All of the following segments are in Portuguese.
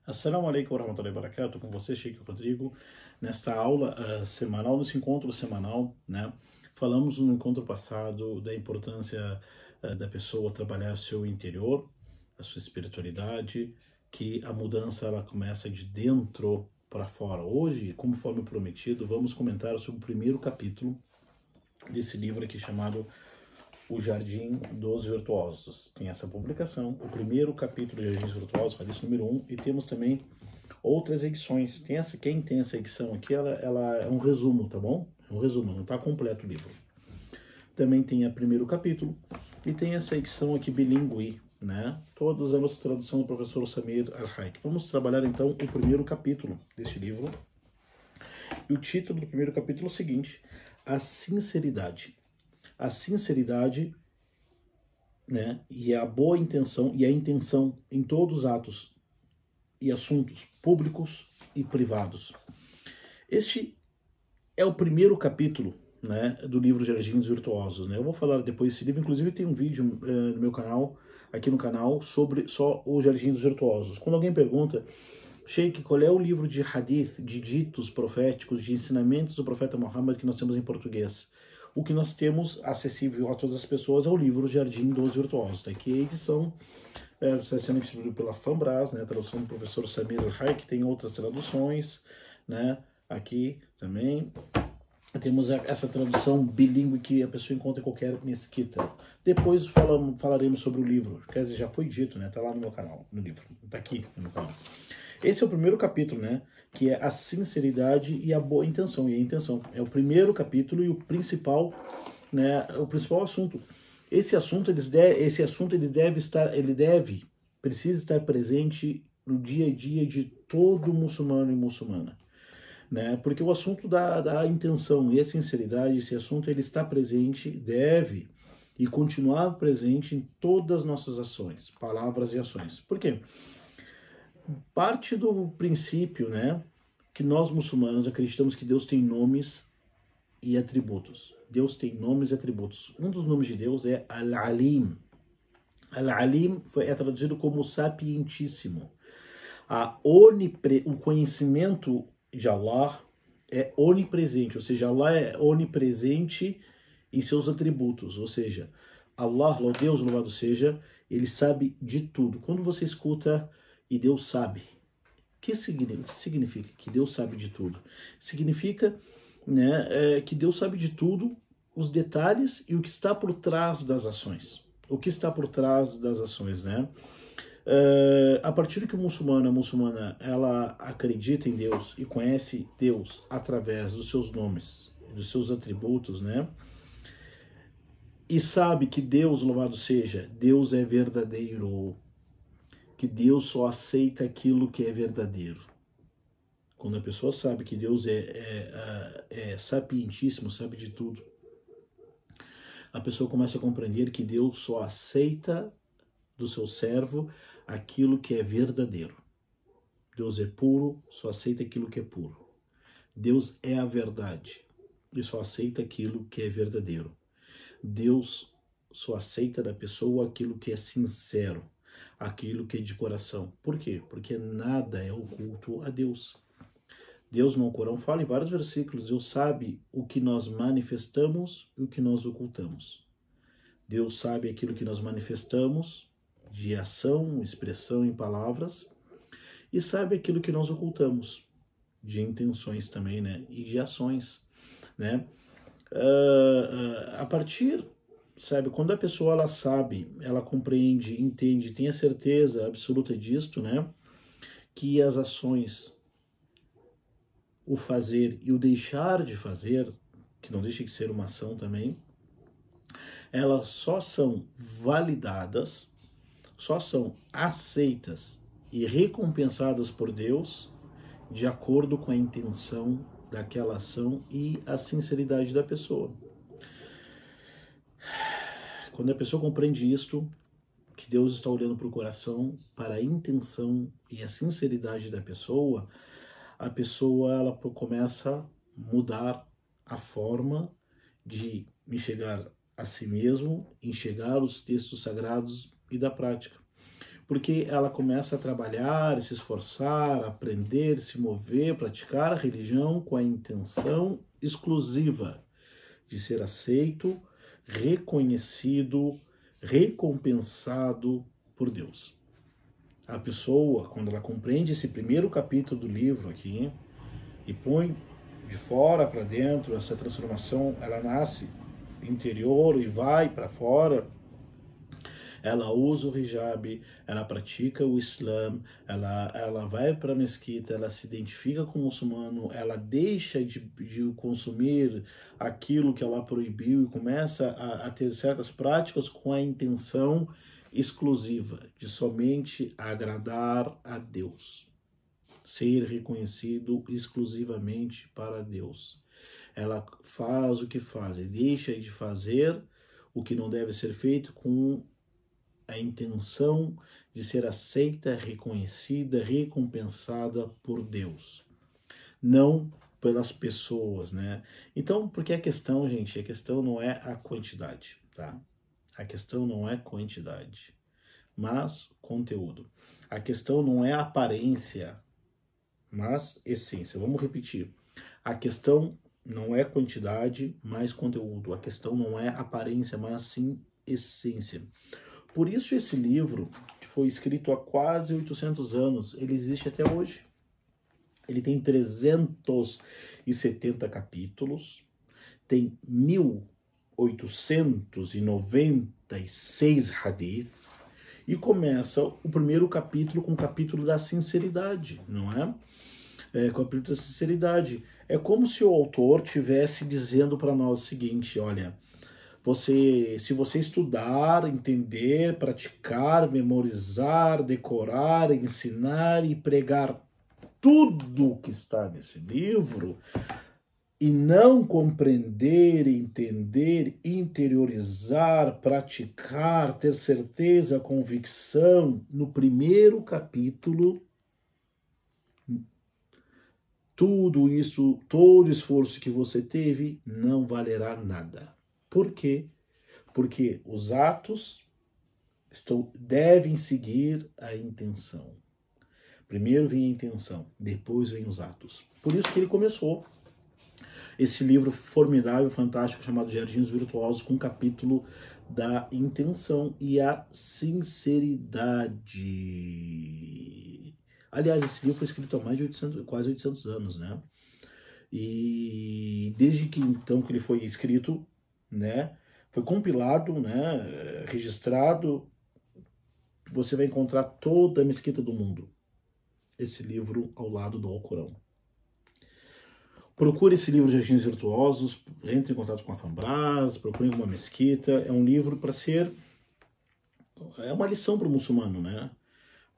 Assalamu alaikum warahmatullahi wabarakatuh, com você, Sheikh Rodrigo. Nesta aula semanal, nesse encontro semanal, né, falamos no encontro passado da importância da pessoa trabalhar seu interior, a sua espiritualidade, que a mudança ela começa de dentro para fora. Hoje, conforme prometido, vamos comentar sobre o primeiro capítulo desse livro aqui chamado O Jardim dos Virtuosos. Tem essa publicação, o primeiro capítulo do Jardim dos Virtuosos, Hadith número 1, e temos também outras edições. Quem tem essa edição aqui, ela é um resumo, tá bom? Um resumo, não está completo o livro. Também tem o primeiro capítulo, e tem essa edição aqui bilíngue, né? Todas elas tradução do professor Samir Al-Haik. Vamos trabalhar então o primeiro capítulo deste livro. E o título do primeiro capítulo é o seguinte: a sinceridade. A sinceridade, né, e a boa intenção e a intenção em todos os atos e assuntos públicos e privados. Este é o primeiro capítulo, né, do livro Jardim dos Virtuosos, né? Eu vou falar depois desse livro, inclusive tem um vídeo no meu canal, aqui no canal, sobre só o Jardim dos Virtuosos. Quando alguém pergunta, Sheikh, qual é o livro de hadith, de ditos proféticos, de ensinamentos do profeta Muhammad que nós temos em português? O que nós temos acessível a todas as pessoas é o livro Jardim dos Virtuosos, tá? Que é a edição está sendo distribuído pela Fambras, né? Tradução do professor Samir Al-Haik, tem outras traduções, né? Aqui também temos essa tradução bilíngue que a pessoa encontra em qualquer mesquita. Depois falaremos sobre o livro, quer dizer, já foi dito, né? Tá lá no meu canal, no livro, tá aqui no meu canal. Esse é o primeiro capítulo, né? Que é a sinceridade e a boa intenção. E a intenção é o primeiro capítulo e o principal, né? O principal assunto. Esse assunto precisa estar presente no dia a dia de todo muçulmano e muçulmana, né? Porque o assunto da intenção e a sinceridade, esse assunto ele está presente, deve e continuar presente em todas as nossas ações, palavras e ações. Por quê? Parte do princípio, né, que nós muçulmanos acreditamos que Deus tem nomes e atributos. Deus tem nomes e atributos. Um dos nomes de Deus é Al-Alim. Al-Alim é traduzido como sapientíssimo. O conhecimento de Allah é onipresente, ou seja, Allah é onipresente em seus atributos, ou seja, Allah, Deus louvado seja, ele sabe de tudo. Quando você escuta e Deus sabe, o que significa que Deus sabe de tudo? Significa, né, que Deus sabe de tudo, os detalhes e o que está por trás das ações. O que está por trás das ações, né? A partir que a muçulmana, ela acredita em Deus e conhece Deus através dos seus nomes, dos seus atributos, né? E sabe que Deus, louvado seja, Deus é verdadeiro, que Deus só aceita aquilo que é verdadeiro. Quando a pessoa sabe que Deus é sapientíssimo, sabe de tudo, a pessoa começa a compreender que Deus só aceita do seu servo aquilo que é verdadeiro. Deus é puro, só aceita aquilo que é puro. Deus é a verdade e só aceita aquilo que é verdadeiro. Deus só aceita da pessoa aquilo que é sincero, aquilo que é de coração. Por quê? Porque nada é oculto a Deus. Deus no Corão fala em vários versículos, Deus sabe o que nós manifestamos e o que nós ocultamos. Deus sabe aquilo que nós manifestamos de ação, expressão em palavras, e sabe aquilo que nós ocultamos de intenções também, né? E de ações, né? A partir, sabe, quando a pessoa ela sabe, ela compreende, entende, tem a certeza absoluta disto, né? Que as ações, o fazer e o deixar de fazer, que não deixa de ser uma ação também, elas só são validadas, só são aceitas e recompensadas por Deus de acordo com a intenção daquela ação e a sinceridade da pessoa. Quando a pessoa compreende isto, que Deus está olhando para o coração, para a intenção e a sinceridade da pessoa, a pessoa ela começa a mudar a forma de enxergar a si mesmo, enxergar os textos sagrados e da prática. Porque ela começa a trabalhar, se esforçar, aprender, se mover, praticar a religião com a intenção exclusiva de ser aceito, reconhecido, recompensado por Deus. A pessoa, quando ela compreende esse primeiro capítulo do livro aqui e põe de fora para dentro essa transformação, ela nasce interior e vai para fora. Ela usa o hijab, ela pratica o Islã, ela vai para a mesquita, ela se identifica com o muçulmano, ela deixa de consumir aquilo que ela proibiu e começa a ter certas práticas com a intenção exclusiva de somente agradar a Deus, ser reconhecido exclusivamente para Deus. Ela faz o que faz e deixa de fazer o que não deve ser feito com a intenção de ser aceita, reconhecida, recompensada por Deus, não pelas pessoas, né? Então, porque a questão, gente, a questão não é a quantidade, tá? A questão não é quantidade, mas conteúdo. A questão não é aparência, mas essência. Vamos repetir. A questão não é quantidade, mas conteúdo. A questão não é aparência, mas sim essência. Por isso esse livro, que foi escrito há quase 800 anos, ele existe até hoje. Ele tem 370 capítulos, tem 1896 hadith, e começa o primeiro capítulo com o capítulo da sinceridade, não é? Capítulo da sinceridade. É como se o autor estivesse dizendo para nós o seguinte, olha, se você estudar, entender, praticar, memorizar, decorar, ensinar e pregar tudo o que está nesse livro e não compreender, entender, interiorizar, praticar, ter certeza, convicção, no primeiro capítulo, tudo isso, todo esforço que você teve não valerá nada. Por quê? Porque os atos devem seguir a intenção. Primeiro vem a intenção, depois vem os atos. Por isso que ele começou esse livro formidável, fantástico, chamado Jardins Virtuosos, com o capítulo da intenção e a sinceridade. Aliás, esse livro foi escrito há mais de quase 800 anos, né? E desde que então que ele foi escrito, né, foi compilado, né, registrado, você vai encontrar toda a mesquita do mundo, esse livro ao lado do Alcorão. Procure esse livro de Jardins Virtuosos, entre em contato com a Fambras, procure uma mesquita, é um livro para ser, é uma lição para o muçulmano, né,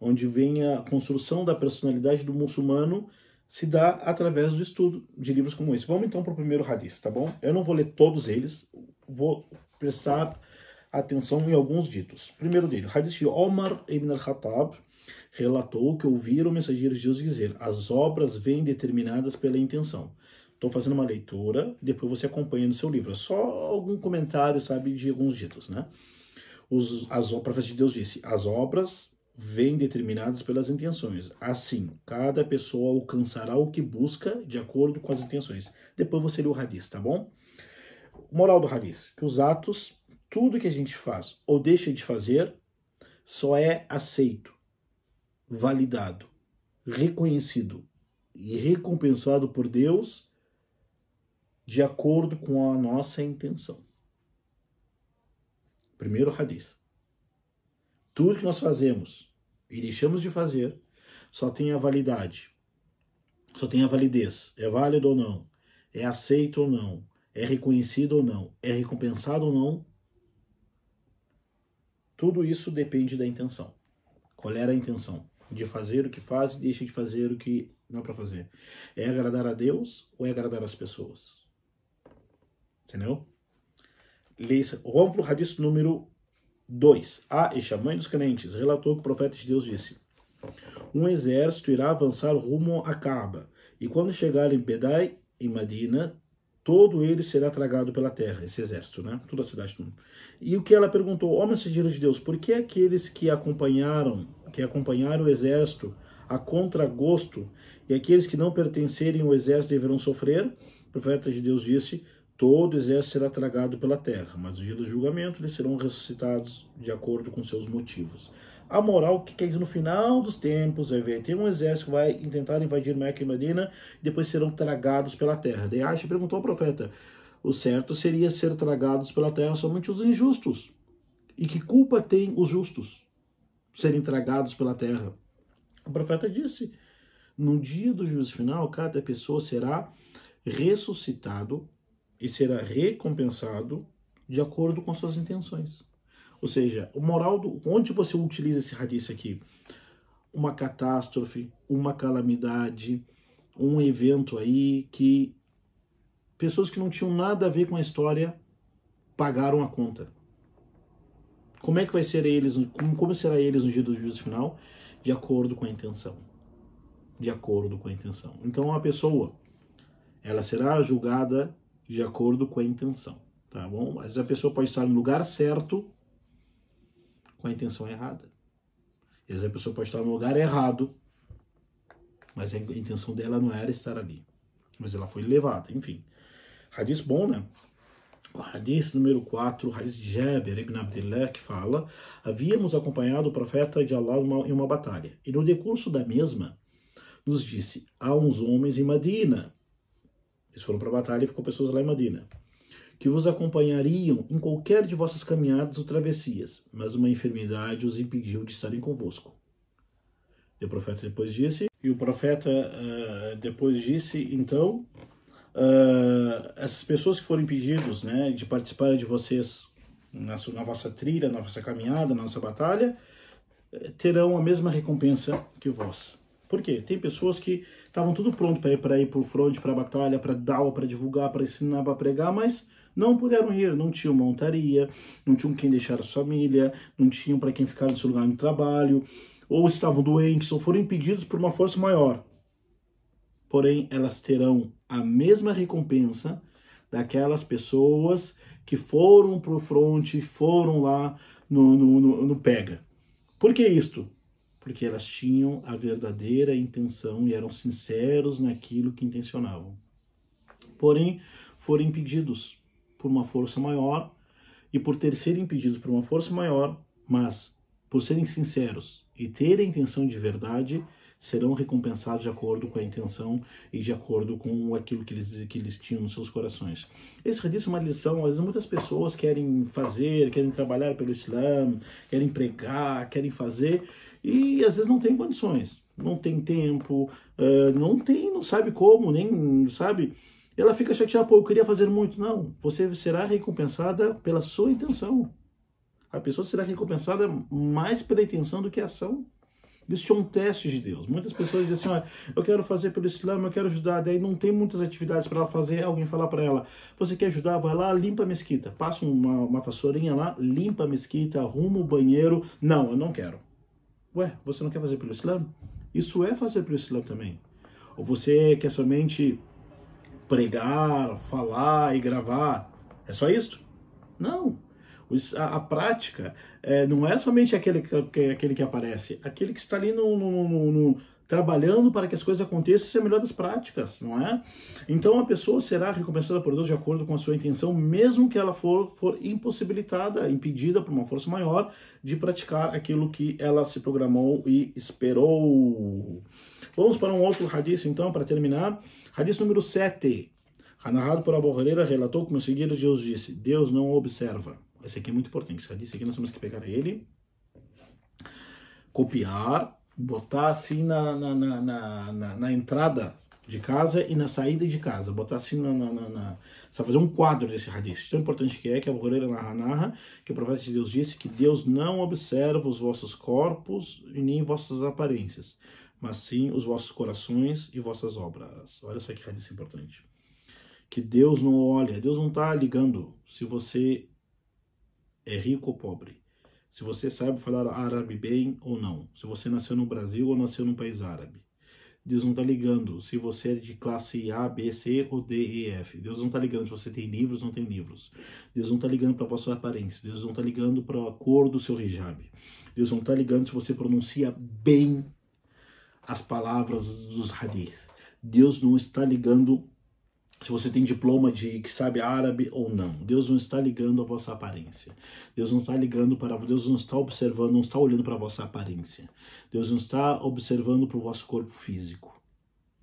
onde vem a construção da personalidade do muçulmano se dá através do estudo de livros como esse. Vamos então para o primeiro hadith, tá bom? Eu não vou ler todos eles, vou prestar atenção em alguns ditos. Primeiro dele, hadith de Omar ibn al-Khattab relatou que ouviram o mensageiro de Deus dizer: as obras vêm determinadas pela intenção. Estou fazendo uma leitura, depois você acompanha no seu livro. É só algum comentário, sabe, de alguns ditos, né? O profeta de Deus disse: as obras vêm determinadas pelas intenções. Assim, cada pessoa alcançará o que busca de acordo com as intenções. Depois você lê o hadith, tá bom? Moral do hadith, que os atos, tudo que a gente faz ou deixa de fazer, só é aceito, validado, reconhecido e recompensado por Deus de acordo com a nossa intenção. Primeiro hadith. Tudo que nós fazemos e deixamos de fazer só tem a validade, só tem a validez. É válido ou não, é aceito ou não, é reconhecido ou não, é recompensado ou não. Tudo isso depende da intenção. Qual era a intenção? De fazer o que faz e deixa de fazer o que não é para fazer. É agradar a Deus ou é agradar as pessoas? Entendeu? Vamos para o hadith número 2. Aisha, mãe dos crentes, relatou que o profeta de Deus disse: um exército irá avançar rumo a Kaaba, e quando chegar em Bedai, em Medina, todo ele será tragado pela terra, esse exército, né? Toda a cidade. Tudo. E o que ela perguntou, ó mensageiro de Deus, por que aqueles que acompanharam o exército a contragosto e aqueles que não pertencerem ao exército deverão sofrer? O profeta de Deus disse, todo exército será tragado pela terra, mas no dia do julgamento eles serão ressuscitados de acordo com seus motivos. A moral, que quer dizer, no final dos tempos, vai ver, tem um exército que vai tentar invadir Meca e Medina e depois serão tragados pela terra. Daí Aisha perguntou ao profeta, o certo seria ser tragados pela terra somente os injustos. E que culpa tem os justos serem tragados pela terra? O profeta disse, no dia do juízo final, cada pessoa será ressuscitado e será recompensado de acordo com suas intenções. Ou seja, o moral onde você utiliza esse hadith aqui? Uma catástrofe, uma calamidade, um evento aí que pessoas que não tinham nada a ver com a história pagaram a conta. Como é que vai ser eles, como será eles no dia do juízo final? De acordo com a intenção. De acordo com a intenção. Então a pessoa, ela será julgada de acordo com a intenção, tá bom? Mas a pessoa pode estar no lugar certo com a intenção errada. Às vezes a pessoa pode estar no lugar errado, mas a intenção dela não era estar ali. Mas ela foi levada, enfim. Hadith bom, né? O hadith número 4, o hadith de Jabir ibn Abdillah, que fala, havíamos acompanhado o profeta de Allah em uma batalha. E no decurso da mesma, nos disse, há uns homens em Medina. Eles foram para a batalha e ficou pessoas lá em Medina, que vos acompanhariam em qualquer de vossas caminhadas ou travessias, mas uma enfermidade os impediu de estarem convosco. E o profeta depois disse, então, essas pessoas que foram impedidos, né, de participar de vocês na vossa trilha, na vossa caminhada, na nossa batalha, terão a mesma recompensa que vós. Por quê? Tem pessoas que estavam tudo pronto para ir para o fronte, para a batalha, para dar aula, para divulgar, para ensinar, para pregar, mas não puderam ir, não tinham montaria, não tinham quem deixar a sua família, não tinham para quem ficar no seu lugar de trabalho, ou estavam doentes, ou foram impedidos por uma força maior. Porém, elas terão a mesma recompensa daquelas pessoas que foram para o fronte, foram lá no pega. Por que isto? Porque elas tinham a verdadeira intenção e eram sinceros naquilo que intencionavam. Porém, foram impedidos por uma força maior, e por serem impedidos por uma força maior, mas por serem sinceros e terem intenção de verdade, serão recompensados de acordo com a intenção e de acordo com aquilo que eles tinham nos seus corações. Esse hadith é uma lição. Às vezes muitas pessoas querem trabalhar pelo Islã, querem pregar, querem fazer, e às vezes não tem condições, não tem tempo, não sabe como, nem sabe. Ela fica chateada, pô, eu queria fazer muito. Não, você será recompensada pela sua intenção. A pessoa será recompensada mais pela intenção do que a ação. Isso é um teste de Deus. Muitas pessoas dizem assim, eu quero fazer pelo Islã, eu quero ajudar, daí não tem muitas atividades para ela fazer, alguém falar para ela, você quer ajudar? Vai lá, limpa a mesquita, passa uma vassourinha lá, limpa a mesquita, arruma o banheiro. Não, eu não quero. Ué, você não quer fazer pelo Islã? Isso é fazer pelo Islã também. Ou você quer somente pregar, falar e gravar? É só isso? Não. A prática não é somente aquele que aparece, aquele que está ali trabalhando para que as coisas aconteçam, isso é a melhor das práticas, não é? Então a pessoa será recompensada por Deus de acordo com a sua intenção, mesmo que ela for impossibilitada, impedida por uma força maior de praticar aquilo que ela se programou e esperou. Vamos para um outro hadith então, para terminar. Hadith número 7. Narrado por Abu Huraira, relatou como seguinte, Deus disse, Deus não observa. Esse aqui é muito importante, esse hadith aqui nós temos que pegar ele, copiar, botar assim na entrada de casa e na saída de casa, botar assim sabe, fazer um quadro desse hadith. Tão importante que a Abu Huraira narra que o profeta de Deus disse que Deus não observa os vossos corpos e nem vossas aparências, mas sim os vossos corações e vossas obras. Olha só que hadith importante. Que Deus não olha, Deus não está ligando se você é rico ou pobre, se você sabe falar árabe bem ou não, se você nasceu no Brasil ou nasceu num país árabe. Deus não está ligando se você é de classe A, B, C ou D, E, F. Deus não está ligando se você tem livros ou não tem livros. Deus não está ligando para a vossa aparência. Deus não está ligando para a cor do seu hijab. Deus não está ligando se você pronuncia bem as palavras dos hadith. Deus não está ligando se você tem diploma que sabe árabe ou não. Deus não está ligando a vossa aparência. Deus não está ligando para... Deus não está observando, não está olhando para a vossa aparência. Deus não está observando para o vosso corpo físico.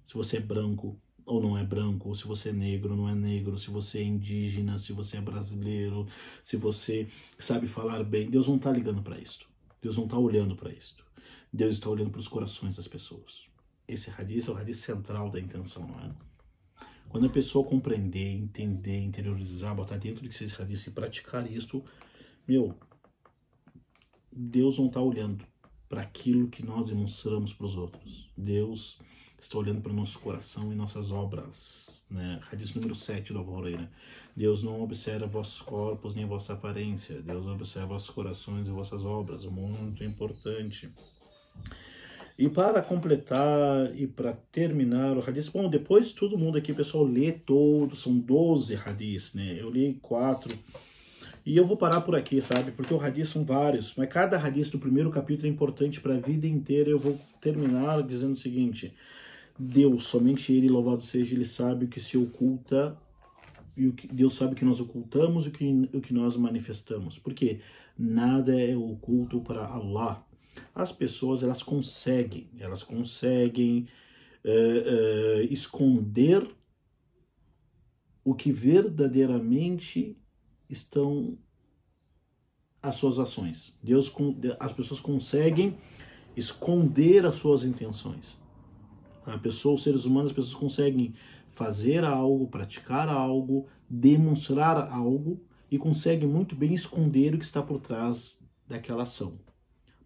Se você é branco ou não é branco, ou se você é negro ou não é negro, se você é indígena, se você é brasileiro, se você sabe falar bem. Deus não está ligando para isso. Deus não está olhando para isso. Deus está olhando para os corações das pessoas. Esse hadith é o hadith central da intenção, não é? Quando a pessoa compreender, entender, interiorizar, botar dentro de si esse hadith e praticar isso, Deus não está olhando para aquilo que nós demonstramos para os outros. Deus está olhando para o nosso coração e nossas obras, né? Hadith número 7 do Abu Huraira. Deus não observa vossos corpos nem vossa aparência. Deus observa vossos corações e vossas obras. Muito importante. E para completar e para terminar o hadith, bom, depois todo mundo aqui, pessoal, lê todos, são 12 hadiths, né? Eu li 4 e eu vou parar por aqui, sabe? Porque o hadith são vários, mas cada hadith do primeiro capítulo é importante para a vida inteira. Eu vou terminar dizendo o seguinte: Deus, somente Ele, louvado seja, Ele sabe o que se oculta e Deus sabe o que nós ocultamos e o que nós manifestamos. Porque nada é oculto para Allah. As pessoas, elas conseguem esconder o que verdadeiramente estão as suas ações. As pessoas conseguem esconder as suas intenções. Os seres humanos, as pessoas conseguem fazer algo, praticar algo, demonstrar algo e conseguem muito bem esconder o que está por trás daquela ação.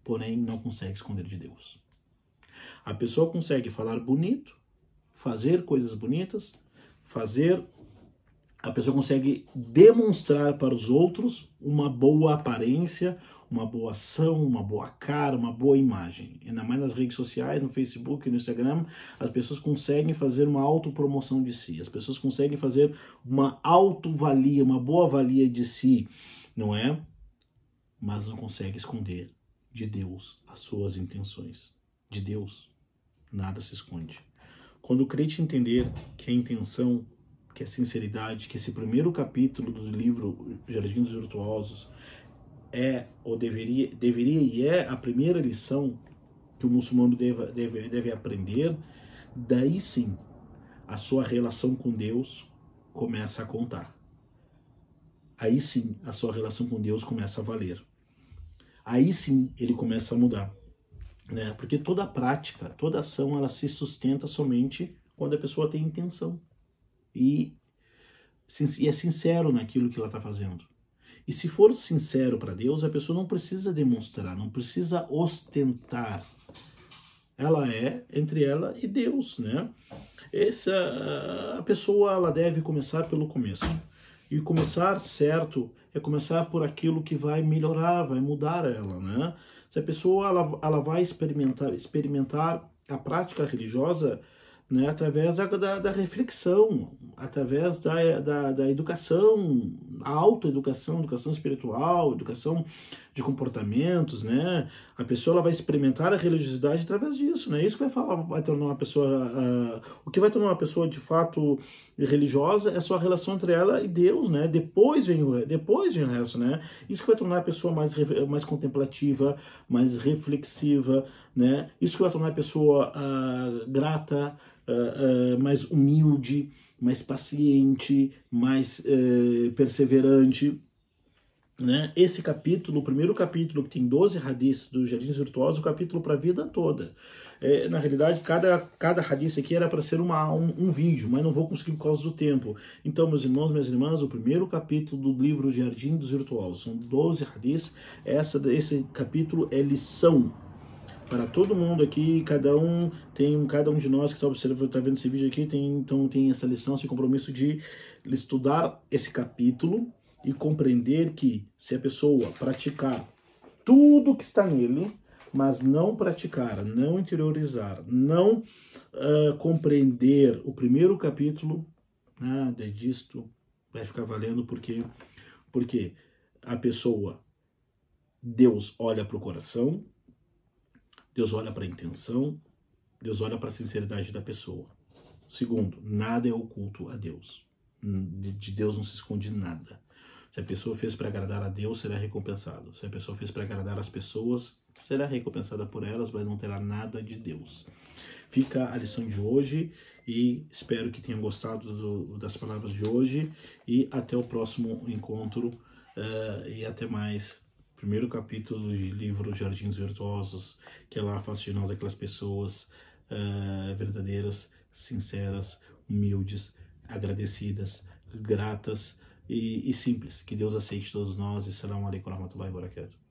Porém, não consegue esconder de Deus. A pessoa consegue falar bonito, fazer coisas bonitas, a pessoa consegue demonstrar para os outros uma boa aparência, uma boa ação, uma boa cara, uma boa imagem. Ainda mais nas redes sociais, no Facebook, no Instagram, as pessoas conseguem fazer uma autopromoção de si. As pessoas conseguem fazer uma autovalia, uma boa valia de si, não é? Mas não consegue esconder de Deus as suas intenções. De Deus, nada se esconde. Quando o crente entender que a intenção, que a sinceridade, que esse primeiro capítulo do livro Jardim dos Virtuosos deveria e é a primeira lição que o muçulmano deve aprender, daí sim a sua relação com Deus começa a contar. Aí sim a sua relação com Deus começa a valer. Aí sim ele começa a mudar, né? Porque toda prática, toda ação, ela se sustenta somente quando a pessoa tem intenção e é sincero naquilo que ela está fazendo. E se for sincero para Deus, a pessoa não precisa demonstrar, não precisa ostentar. Ela é entre ela e Deus, né? A pessoa, ela deve começar pelo começo. E começar certo é começar por aquilo que vai melhorar, vai mudar ela, né? Se a pessoa ela vai experimentar a prática religiosa, né, através da reflexão, através da educação, a autoeducação, educação espiritual, educação de comportamentos, né? A pessoa ela vai experimentar a religiosidade através disso, né? Isso que vai tornar uma pessoa... o que vai tornar uma pessoa de fato religiosa é só a relação entre ela e Deus, né? Depois vem o resto, né? Isso que vai tornar a pessoa mais contemplativa, mais reflexiva, né? Isso que vai tornar a pessoa grata, mais humilde, mais paciente, mais perseverante, né? Esse capítulo, o primeiro capítulo, que tem 12 hadiths do Jardins Virtuosos, o capítulo para a vida toda. Na realidade, cada hadith aqui era para ser um vídeo, mas não vou conseguir por causa do tempo. Então, meus irmãos, minhas irmãs, o primeiro capítulo do livro Jardim dos Virtuosos, são 12 hadiths. Esse capítulo é lição para todo mundo aqui, cada um de nós que está observando, está vendo esse vídeo aqui, tem essa lição, esse compromisso de estudar esse capítulo e compreender que se a pessoa praticar tudo que está nele, mas não praticar, não interiorizar, não compreender o primeiro capítulo, nada disto vai ficar valendo, porque a pessoa, Deus olha para o coração, Deus olha para a intenção, Deus olha para a sinceridade da pessoa. Segundo, nada é oculto a Deus. De Deus não se esconde nada. Se a pessoa fez para agradar a Deus, será recompensado. Se a pessoa fez para agradar as pessoas, será recompensada por elas, mas não terá nada de Deus. Fica a lição de hoje e espero que tenham gostado das palavras de hoje e até o próximo encontro e até mais. Primeiro capítulo de livro Jardins Virtuosos, que Allah faz de nós aquelas pessoas verdadeiras, sinceras, humildes, agradecidas, gratas e simples. Que Deus aceite todos nós. Assalamu alaikum warahmatullahi wabarakatuh.